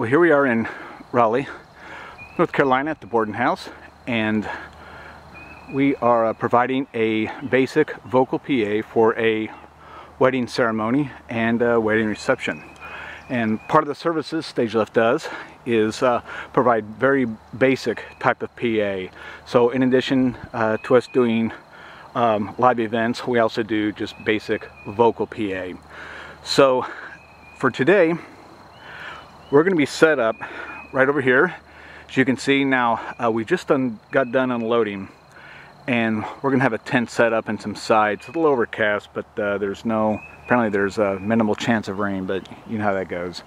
Well, here we are in Raleigh, North Carolina at the Borden House, and we are providing a basic vocal PA for a wedding ceremony and a wedding reception. And part of the services Stage Left does is provide very basic type of PA. So in addition to us doing live events, we also do just basic vocal PA. So for today, we're going to be set up right over here. As you can see now, we just got done unloading, and we're going to have a tent set up and some sides. It's a little overcast, but apparently there's a minimal chance of rain, but you know how that goes.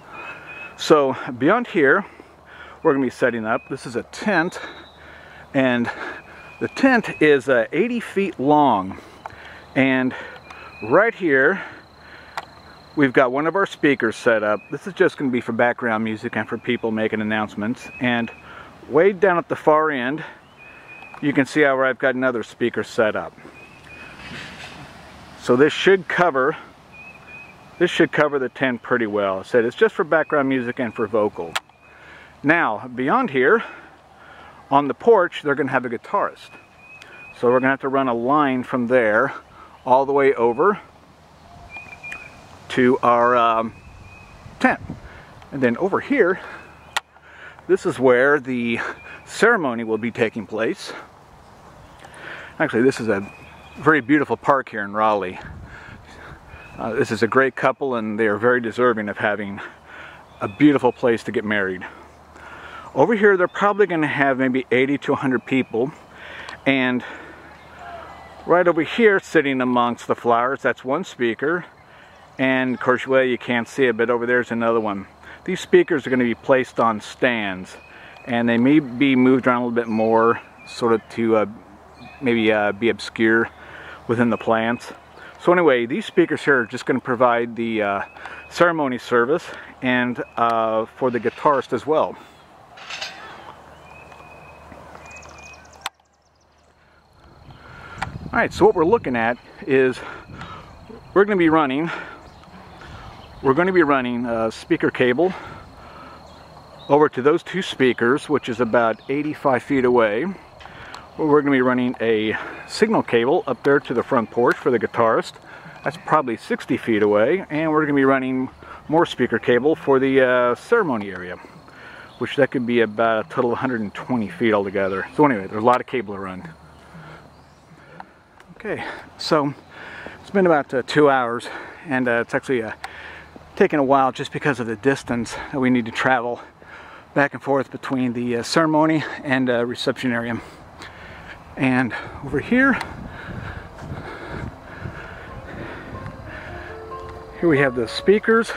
So beyond here, we're going to be setting up. This is a tent, and the tent is 80 feet long, and right here we've got one of our speakers set up. This is just going to be for background music and for people making announcements. And way down at the far end, you can see how I've got another speaker set up. So this should cover the tent pretty well. I said it's just for background music and for vocal. Now, beyond here, on the porch, they're going to have a guitarist. So we're going to have to run a line from there all the way over to our tent. And then over here, this is where the ceremony will be taking place. Actually, this is a very beautiful park here in Raleigh. This is a great couple, and they are very deserving of having a beautiful place to get married. Over here, they're probably going to have maybe 80 to 100 people, and right over here, sitting amongst the flowers, that's one speaker. And of course, well, you can't see it, but over there's another one. These speakers are going to be placed on stands, and they may be moved around a little bit more, sort of to maybe be obscure within the plants. So anyway, these speakers here are just going to provide the ceremony service and for the guitarist as well. Alright, so what we're looking at is we're going to be running a speaker cable over to those two speakers, which is about 85 feet away. We're going to be running a signal cable up there to the front porch for the guitarist. That's probably 60 feet away. And we're going to be running more speaker cable for the ceremony area, which that could be about a total of 120 feet altogether. So anyway, there's a lot of cable to run. Okay, so it's been about 2 hours, and it's actually taken a while just because of the distance that we need to travel back and forth between the ceremony and reception area. And over here we have the speakers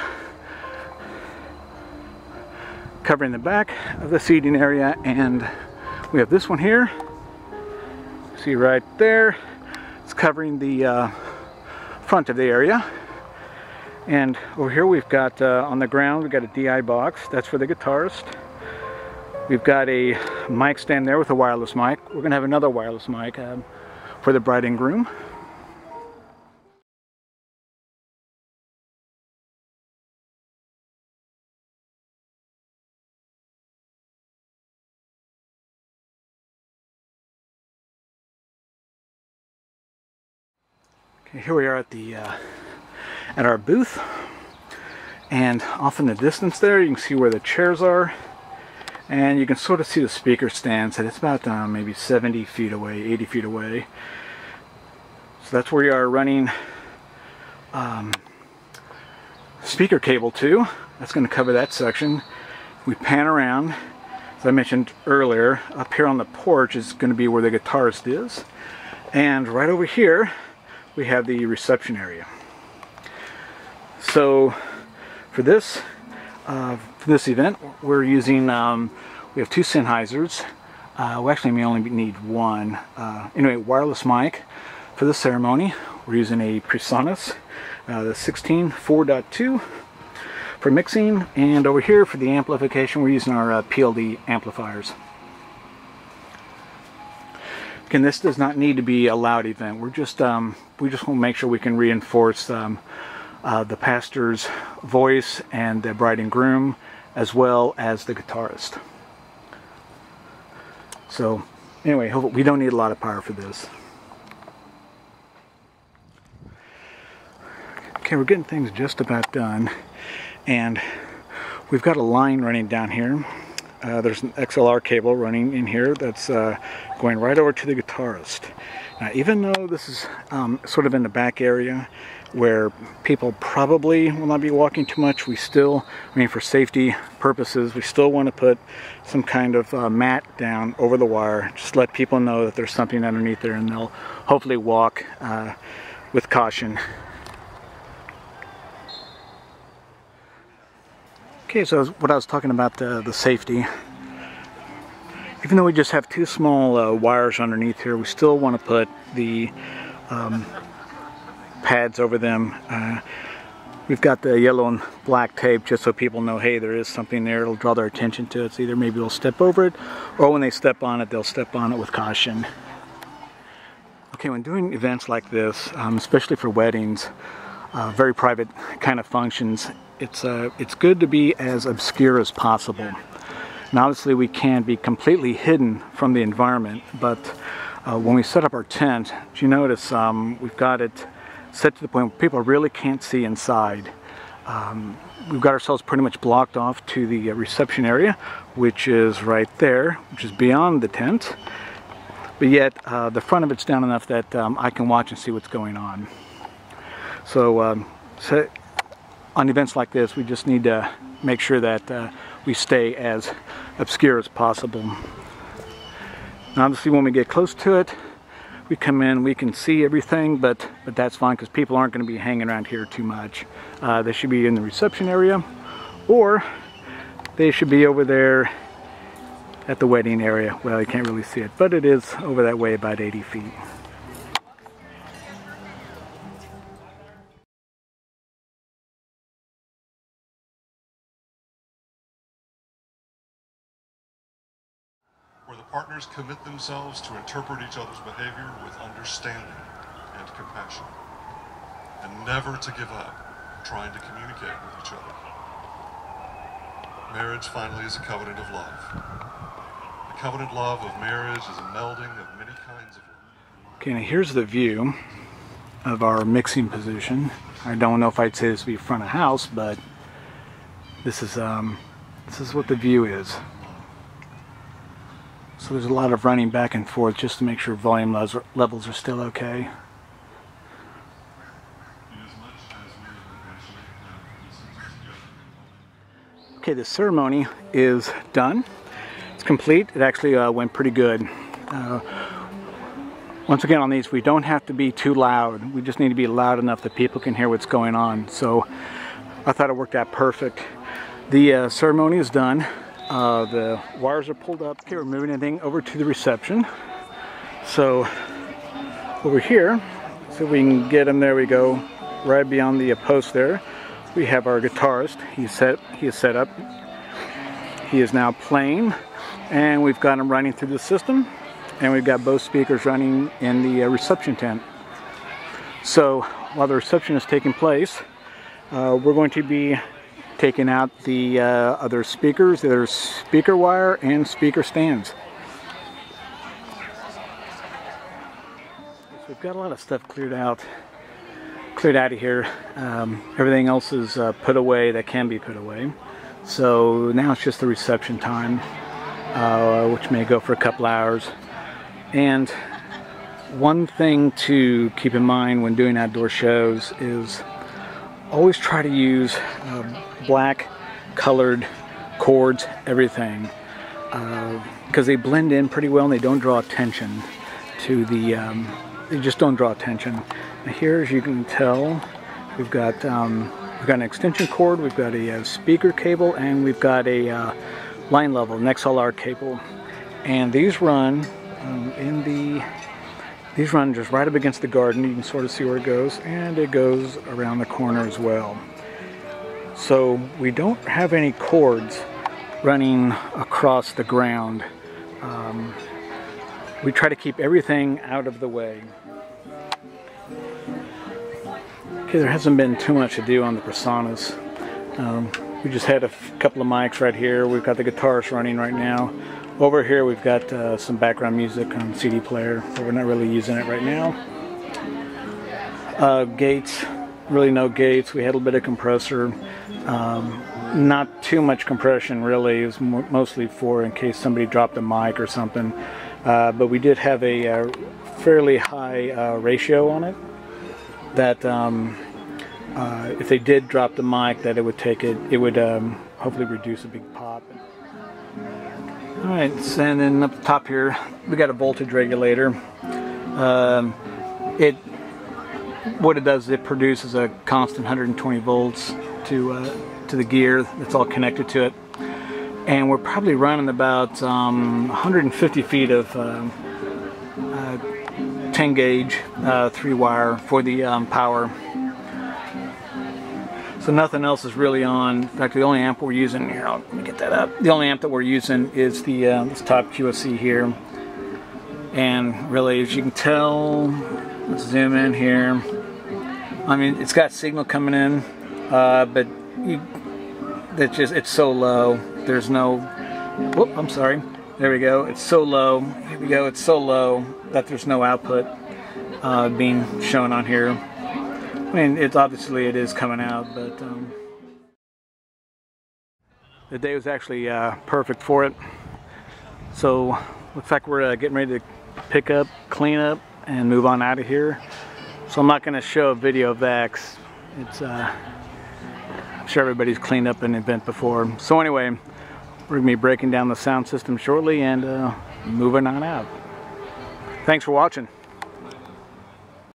covering the back of the seating area, and we have this one here. See right there, it's covering the front of the area. And over here we've got on the ground, we've got a DI box. That's for the guitarist. We've got a mic stand there with a wireless mic. We're going to have another wireless mic for the bride and groom. Okay, here we are at our booth, and off in the distance there you can see where the chairs are, and you can sort of see the speaker stands, and it's about maybe 70 feet away, 80 feet away. So that's where we are running speaker cable to. That's going to cover that section. We pan around, as I mentioned earlier, up here on the porch is going to be where the guitarist is, and right over here we have the reception area. So for this event, we're using, we have two Sennheisers. We actually may only need one. Anyway, wireless mic for the ceremony. We're using a Presonus, the 16 4.2 for mixing, and over here for the amplification we're using our PLD amplifiers. Again, this does not need to be a loud event. We just want to make sure we can reinforce the pastor's voice and the bride and groom, as well as the guitarist. So anyway, we don't need a lot of power for this. Okay, we're getting things just about done, and we've got a line running down here. There's an XLR cable running in here that's going right over to the guitarist. Now, even though this is sort of in the back area where people probably will not be walking too much, we still, I mean, for safety purposes, we still want to put some kind of mat down over the wire. Just let people know that there's something underneath there, and they'll hopefully walk with caution. Okay, so what I was talking about, the safety. Even though we just have two small wires underneath here, we still want to put the pads over them. We've got the yellow and black tape just so people know, hey, there is something there. It'll draw their attention to it. So either maybe they'll step over it, or when they step on it, they'll step on it with caution. Okay, when doing events like this, especially for weddings, very private kind of functions, it's good to be as obscure as possible. And obviously we can't be completely hidden from the environment, but when we set up our tent, do you notice we've got it set to the point where people really can't see inside. We've got ourselves pretty much blocked off to the reception area, which is right there, which is beyond the tent, but yet the front of it's down enough that I can watch and see what's going on. So on events like this, we just need to make sure that we stay as obscure as possible. And obviously when we get close to it, we come in, we can see everything, but that's fine because people aren't going to be hanging around here too much. They should be in the reception area, or they should be over there at the wedding area. Well, you can't really see it, but it is over that way about 80 feet. Where the partners commit themselves to interpret each other's behavior with understanding and compassion, and never to give up trying to communicate with each other. Marriage, finally, is a covenant of love. The covenant love of marriage is a melding of many kinds of love. Okay, now here's the view of our mixing position. I don't know if I'd say this would be front of house, but this is what the view is. So there's a lot of running back and forth just to make sure volume levels are still okay. Okay, the ceremony is done. It's complete. It actually went pretty good. Once again, on these, we don't have to be too loud. We just need to be loud enough that people can hear what's going on. So I thought it worked out perfect. The ceremony is done. The wires are pulled up. Okay, we're moving everything over to the reception. So over here, so we can get him, there we go, right beyond the post there. We have our guitarist. He is set up. He is now playing, and we've got him running through the system, and we've got both speakers running in the reception tent. So while the reception is taking place, we're going to be taking out the other speakers. There's speaker wire and speaker stands. So we've got a lot of stuff cleared out of here. Everything else is put away that can be put away. So now it's just the reception time, which may go for a couple hours. And one thing to keep in mind when doing outdoor shows is always try to use black colored cords, everything, because they blend in pretty well and they don't draw attention to the, they just don't draw attention. Now here, as you can tell, we've got an extension cord, we've got a speaker cable, and we've got a line level, an XLR cable. And these run these run just right up against the garden. You can sort of see where it goes, and it goes around the corner as well. So we don't have any cords running across the ground. We try to keep everything out of the way. Okay, there hasn't been too much to do on the Presonus. We just had a couple of mics right here. We've got the guitarist running right now. Over here we've got some background music on CD player, but we're not really using it right now. Gates, really no gates. We had a little bit of compressor. Not too much compression really. It was mostly for in case somebody dropped a mic or something. But we did have a fairly high ratio on it. That if they did drop the mic, that it would take it. It would hopefully reduce a big pop. All right, and then up the top here, we got a voltage regulator. What it does is it produces a constant 120 volts to the gear that's all connected to it, and we're probably running about 150 feet of 10 gauge 3-wire for the power. So nothing else is really on. In fact, the only amp we're using here, let me get that up. The only amp that we're using is the this top QSC here. And really, as you can tell, let's zoom in here. I mean, it's got signal coming in, but it's so low. There's no. Whoop! I'm sorry. There we go. It's so low. Here we go. It's so low that there's no output being shown on here. I mean, it's obviously it is coming out, but the day was actually perfect for it. So looks like we're getting ready to pick up, clean up, and move on out of here. So I'm not going to show a video of that. It's I'm sure everybody's cleaned up an event before. So anyway, we're going to be breaking down the sound system shortly and moving on out. Thanks for watching.